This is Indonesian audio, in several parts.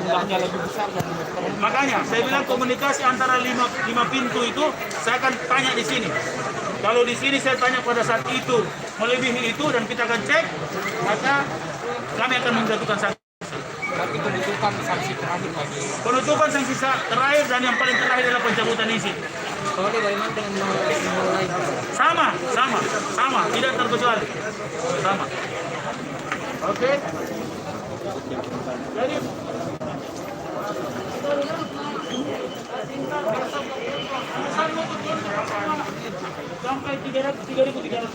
jumlahnya lebih besar dan lebih besar. Makanya saya bilang komunikasi antara lima pintu itu saya akan tanya di sini. Kalau di sini saya tanya pada saat itu melebihi itu dan kita akan cek, maka kami akan menjatuhkan sanksi. Berarti penutupan sanksi terakhir bagi. Penutupan sanksi terakhir dan yang paling terakhir adalah pencabutan izin. Soalnya bagaimana dengan memulai? Sama, tidak terkecuali. Sama. Oke. Jadi sampai 3.300.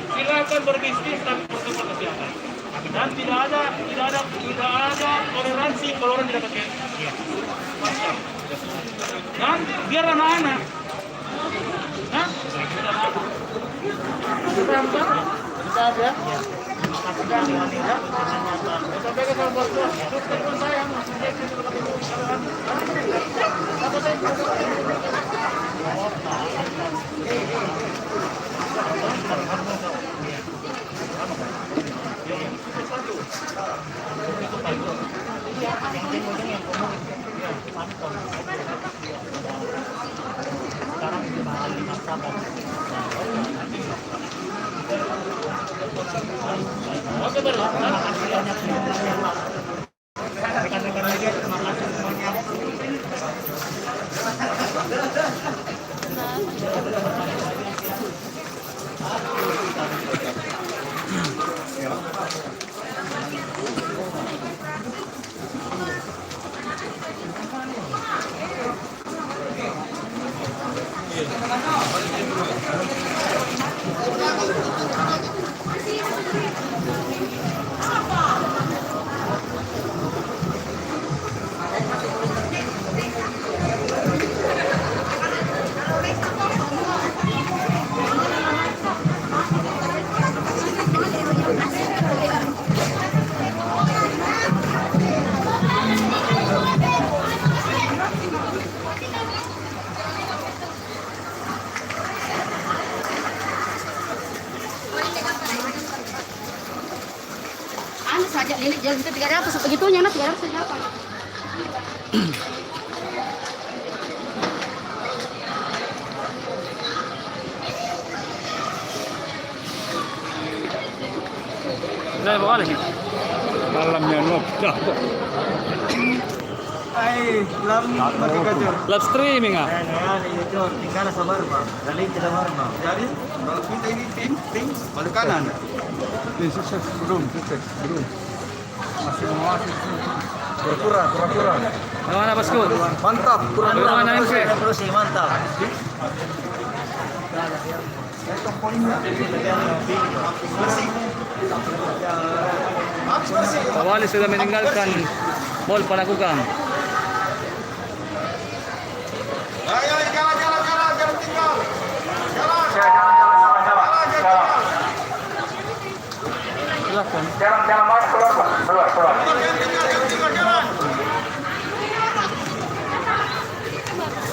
Silakan berbisnis tapi protokol kesehatan. Dan tidak ada toleransi kalau orang tidak pakai masker. Dan biar anak-anak, kita ya. Sampaikan sama bos bos. Telepon saya. Sekarang di mahal 5 sabar. Oke, baru. Terima kasih banyak semuanya. Rekan-rekan media, terima kasih semuanya. Saja ini jangan kita 300 begitunya nah 300 saja apa? Saya bawa lagi. Malamnya nopdah. Ay, Live streaming ah. Itu tinggal sabar bang. Kali tidak marah. Jadi kalau kita ini tim balik kanan. Ini sukses belum. Masih pura-pura. Mana bosku? Mantap, pura-pura. Mana MP? Terus mantap. Kawali sudah meninggalkan Mall Panakukang. Ayo jalan tinggal. Silakan. Jalan mas keluar.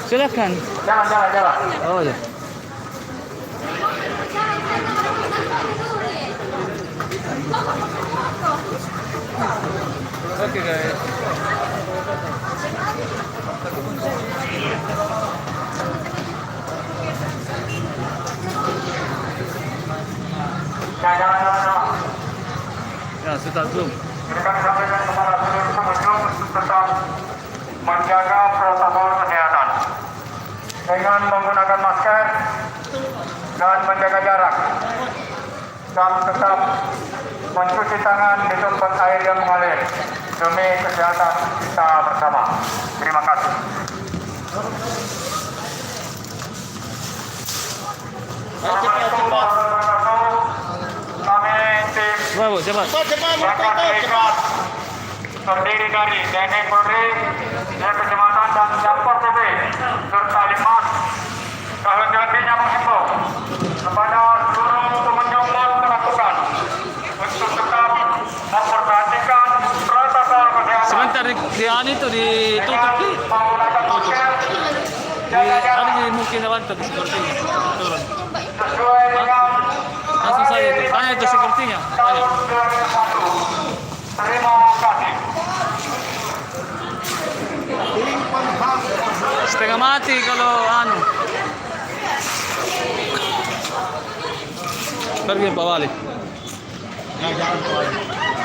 Silakan. Jalan. Oh ya. Oke guys. Jalan. Ya, sudah zoom. Ini kami sampaikan kepada seluruh pengunjung tetap menjaga protokol kesehatan dengan menggunakan masker dan menjaga jarak dan tetap mencuci tangan di tempat air yang mengalir demi kesehatan kita bersama. Terima kasih. Cepat. Kami tim Cepat. terdiri dari TNI Polri, Kecamatan dan Jampor TB serta Limas. Selanjutnya menghimbau kepada seluruh pengunjung mal Panakukang untuk tetap memperhatikan protokol kesehatan. Sebentar di anu itu ditutup di Menggunakan masker, jaga jarak ada mungkin lewat sepertinya. Turun. sesuai dengan Langsung saja tanya itu sepertinya. tahun 2001. Terima kasih. Setengah mati kalau anu. Pergi Pak Wali. Ya, jangan.